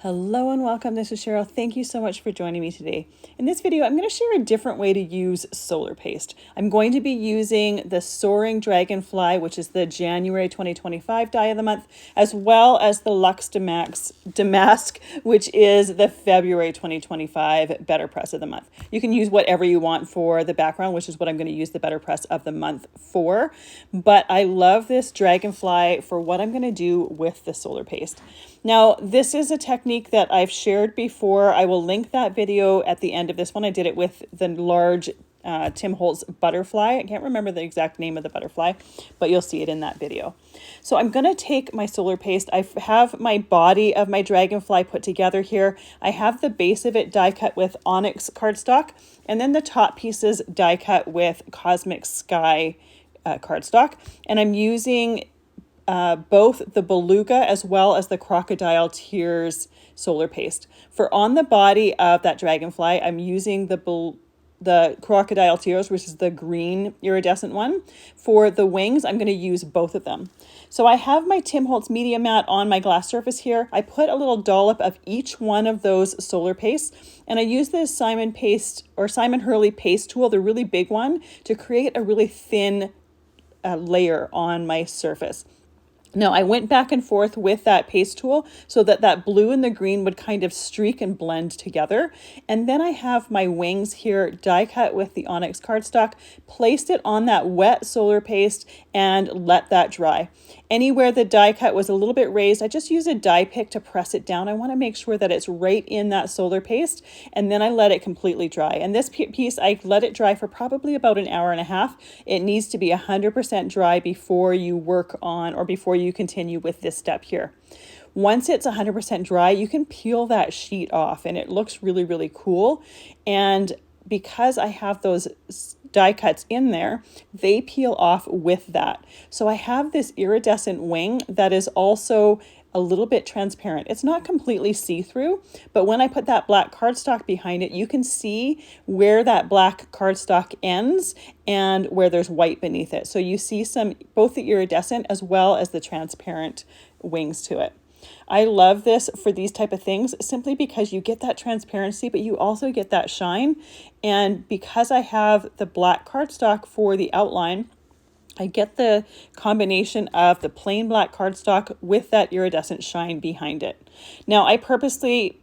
Hello and welcome, this is Cheryl. Thank you so much for joining me today. In this video, I'm going to share a different way to use solar paste. I'm going to be using the Soaring Dragonfly, which is the January 2025 die of the month, as well as the Luxe Damask, which is the February 2025 BetterPress of the month. You can use whatever you want for the background, which is what I'm going to use the BetterPress of the month for. But I love this Dragonfly for what I'm going to do with the solar paste. Now, this is a technique that I've shared before. I will link that video at the end of this one. I did it with the large Tim Holtz butterfly. I can't remember the exact name of the butterfly, but you'll see it in that video. So I'm going to take my solar paste. I have my body of my dragonfly put together here. I have the base of it die cut with Onyx Cardstock, and then the top pieces die cut with Cosmic Sky Cardstock. And I'm using both the Beluga as well as the Crocodile Tears solar paste. For on the body of that dragonfly, I'm using the Crocodile Tears, which is the green iridescent one. For the wings, I'm going to use both of them. So I have my Tim Holtz Media Mat on my glass surface here. I put a little dollop of each one of those solar pastes, and I use this Simon Hurley paste tool, the really big one, to create a really thin layer on my surface. Now, I went back and forth with that paste tool so that that blue and the green would kind of streak and blend together. And then I have my wings here die cut with the Onyx Cardstock, placed it on that wet solar paste and let that dry. Anywhere the die cut was a little bit raised, I just use a die pick to press it down. I want to make sure that it's right in that solar paste, and then I let it completely dry. And this piece, I let it dry for probably about an hour and a half. It needs to be 100% dry before you work on or before you continue with this step here. Once it's 100% dry, you can peel that sheet off and it looks really, really cool. And because I have those die cuts in there, they peel off with that. So I have this iridescent wing that is also a little bit transparent. It's not completely see-through, but when I put that black cardstock behind it, you can see where that black cardstock ends and where there's white beneath it. So you see both the iridescent as well as the transparent wings to it. I love this for these type of things simply because you get that transparency, but you also get that shine. And because I have the black cardstock for the outline, I get the combination of the plain black cardstock with that iridescent shine behind it. Now, I purposely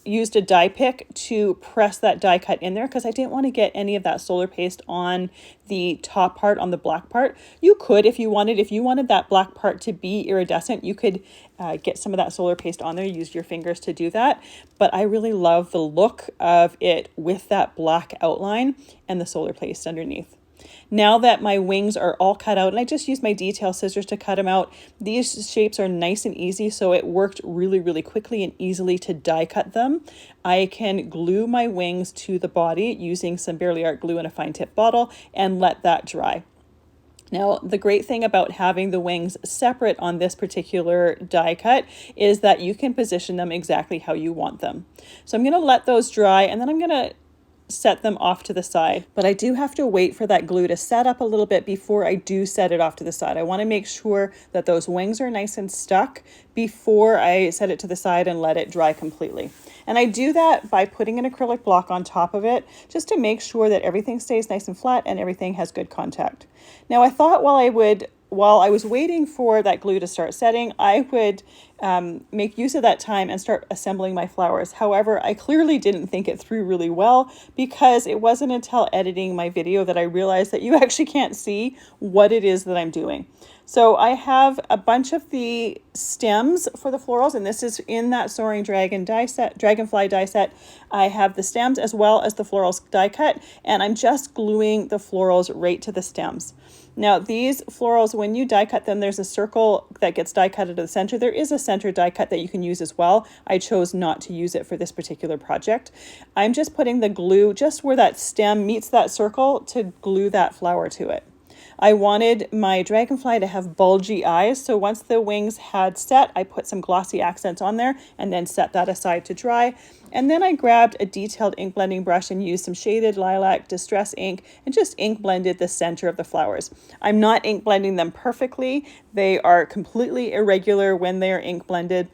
used a die pick to press that die cut in there because I didn't want to get any of that solar paste on the top part, on the black part. You could, if you wanted that black part to be iridescent, you could get some of that solar paste on there, use your fingers to do that. But I really love the look of it with that black outline and the solar paste underneath. Now that my wings are all cut out, and I just used my detail scissors to cut them out, these shapes are nice and easy, so it worked really, really quickly and easily to die cut them. I can glue my wings to the body using some Barely Art glue in a fine tip bottle and let that dry. Now, the great thing about having the wings separate on this particular die cut is that you can position them exactly how you want them. So I'm going to let those dry, and then I'm going to set them off to the side, but I do have to wait for that glue to set up a little bit before I do set it off to the side. I want to make sure that those wings are nice and stuck before I set it to the side and let it dry completely. And I do that by putting an acrylic block on top of it just to make sure that everything stays nice and flat and everything has good contact. Now, I thought while I was waiting for that glue to start setting, I would make use of that time and start assembling my flowers. However, I clearly didn't think it through really well because it wasn't until editing my video that I realized that you actually can't see what it is that I'm doing. So I have a bunch of the stems for the florals, and this is in that Soaring Dragonfly die set. I have the stems as well as the florals die cut, and I'm just gluing the florals right to the stems. Now, these florals, when you die cut them, there's a circle that gets die cut at the center. There is a center die cut that you can use as well. I chose not to use it for this particular project. I'm just putting the glue just where that stem meets that circle to glue that flower to it. I wanted my dragonfly to have bulgy eyes, so once the wings had set, I put some glossy accents on there and then set that aside to dry. And then I grabbed a detailed ink blending brush and used some shaded lilac distress ink and just ink blended the center of the flowers. I'm not ink blending them perfectly. They are completely irregular when they are ink blended.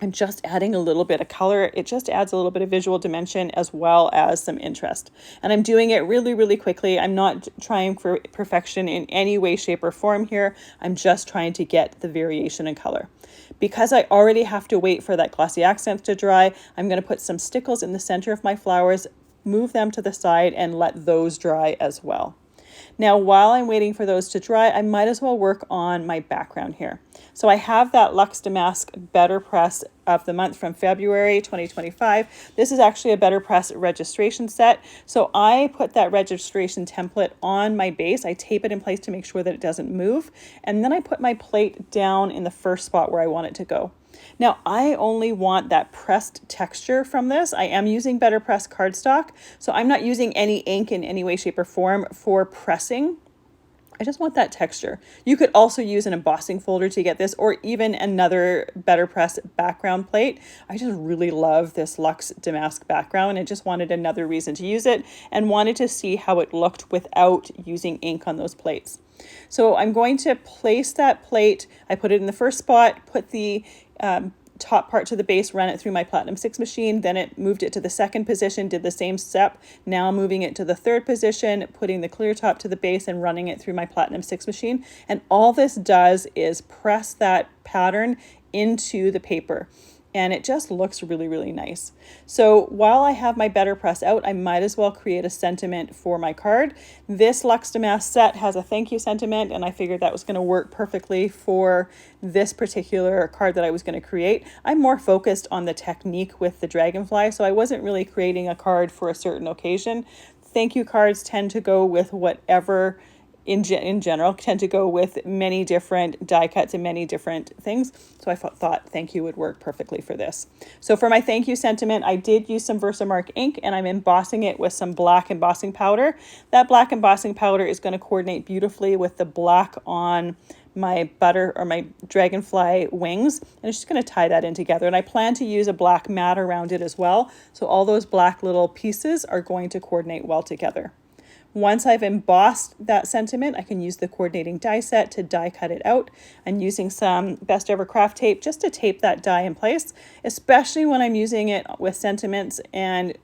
I'm just adding a little bit of color. It just adds a little bit of visual dimension as well as some interest. And I'm doing it really, really quickly. I'm not trying for perfection in any way, shape, or form here. I'm just trying to get the variation in color. Because I already have to wait for that glossy accent to dry, I'm going to put some stickles in the center of my flowers, move them to the side, and let those dry as well. Now, while I'm waiting for those to dry, I might as well work on my background here. So I have that Luxe Damask BetterPress of the month from February 2025. This is actually a BetterPress registration set. So I put that registration template on my base. I tape it in place to make sure that it doesn't move. And then I put my plate down in the first spot where I want it to go. Now, I only want that pressed texture from this. I am using BetterPress cardstock, so I'm not using any ink in any way, shape, or form for pressing. I just want that texture. You could also use an embossing folder to get this, or even another BetterPress background plate. I just really love this Luxe Damask background and just wanted another reason to use it and wanted to see how it looked without using ink on those plates. So I'm going to place that plate. I put it in the first spot, put the top part to the base, run it through my Platinum 6 machine, then it moved it to the second position, did the same step, now moving it to the third position, putting the clear top to the base and running it through my Platinum 6 machine. And all this does is press that pattern into the paper. And it just looks really, really nice. So while I have my BetterPress out, I might as well create a sentiment for my card. This Luxe Damask set has a thank you sentiment, and I figured that was going to work perfectly for this particular card that I was going to create. I'm more focused on the technique with the dragonfly, so I wasn't really creating a card for a certain occasion. Thank you cards tend to go with whatever in general, tend to go with many different die cuts and many different things. So I thought thank you would work perfectly for this. So for my thank you sentiment, I did use some VersaMark ink and I'm embossing it with some black embossing powder. That black embossing powder is going to coordinate beautifully with the black on my my dragonfly wings, and I'm just going to tie that in together. And I plan to use a black mat around it as well. So all those black little pieces are going to coordinate well together. Once I've embossed that sentiment, I can use the coordinating die set to die cut it out. I'm using some Best Ever Craft tape just to tape that die in place, especially when I'm using it with sentiments and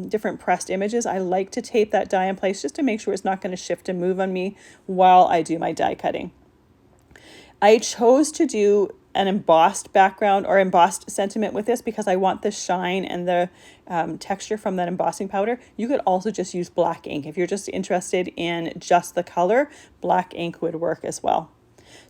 different pressed images. I like to tape that die in place just to make sure it's not going to shift and move on me while I do my die cutting. I chose to do an embossed background or embossed sentiment with this because I want the shine and the texture from that embossing powder. You could also just use black ink. If you're just interested in just the color, black ink would work as well.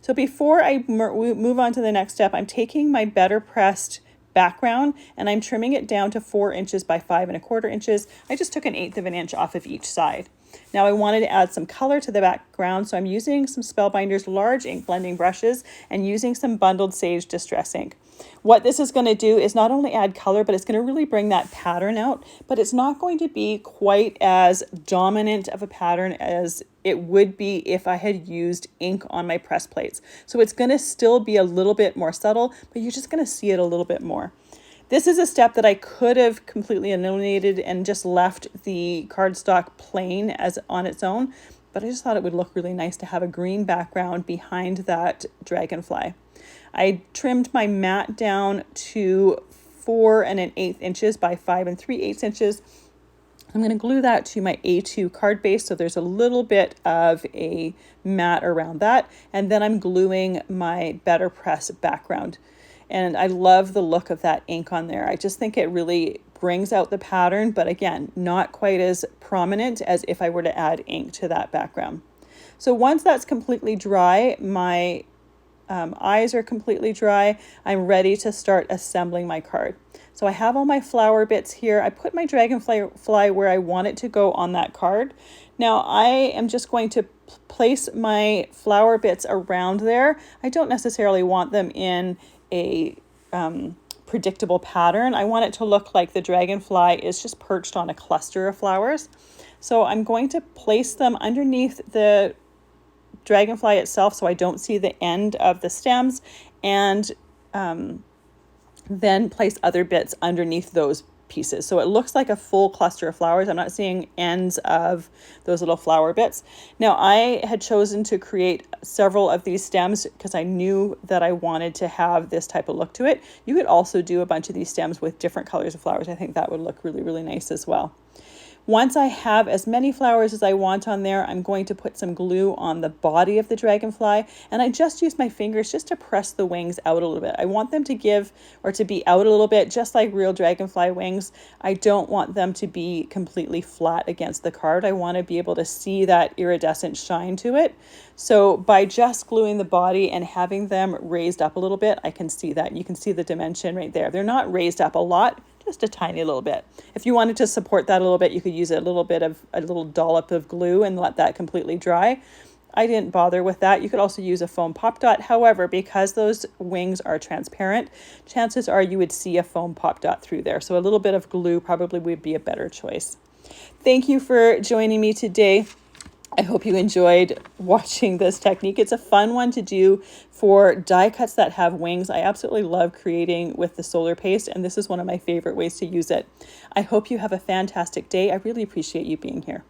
So before I move on to the next step, I'm taking my BetterPress background and I'm trimming it down to 4 inches by 5 1/4 inches. I just took 1/8 of an inch off of each side. Now I wanted to add some color to the background, so I'm using some Spellbinders large ink blending brushes and using some Bundled Sage Distress ink. What this is going to do is not only add color, but it's going to really bring that pattern out, but it's not going to be quite as dominant of a pattern as it would be if I had used ink on my press plates. So it's going to still be a little bit more subtle, but you're just going to see it a little bit more. This is a step that I could have completely eliminated and just left the cardstock plain as on its own, but I just thought it would look really nice to have a green background behind that dragonfly. I trimmed my mat down to 4 1/8 inches by 5 3/8 inches. I'm going to glue that to my A2 card base, so there's a little bit of a mat around that, and then I'm gluing my BetterPress background. And I love the look of that ink on there. I just think it really brings out the pattern, but again, not quite as prominent as if I were to add ink to that background. So once that's completely dry, my eyes are completely dry, I'm ready to start assembling my card. So I have all my flower bits here. I put my dragonfly where I want it to go on that card. Now I am just going to place my flower bits around there. I don't necessarily want them in a predictable pattern. I want it to look like the dragonfly is just perched on a cluster of flowers. So I'm going to place them underneath the dragonfly itself so I don't see the end of the stems, and then place other bits underneath those pieces. So it looks like a full cluster of flowers. I'm not seeing ends of those little flower bits. Now I had chosen to create several of these stems because I knew that I wanted to have this type of look to it. You could also do a bunch of these stems with different colors of flowers. I think that would look really, really nice as well. Once I have as many flowers as I want on there, I'm going to put some glue on the body of the dragonfly, and I just use my fingers just to press the wings out a little bit. I want them to give or to be out a little bit, just like real dragonfly wings. I don't want them to be completely flat against the card. I want to be able to see that iridescent shine to it. So by just gluing the body and having them raised up a little bit, I can see that. You can see the dimension right there. They're not raised up a lot, just a tiny little bit. If you wanted to support that a little bit, you could use a little dollop of glue and let that completely dry. I didn't bother with that. You could also use a foam pop dot. However, because those wings are transparent, chances are you would see a foam pop dot through there. So a little bit of glue probably would be a better choice. Thank you for joining me today. I hope you enjoyed watching this technique. It's a fun one to do for die cuts that have wings. I absolutely love creating with the solar paste, and this is one of my favorite ways to use it. I hope you have a fantastic day. I really appreciate you being here.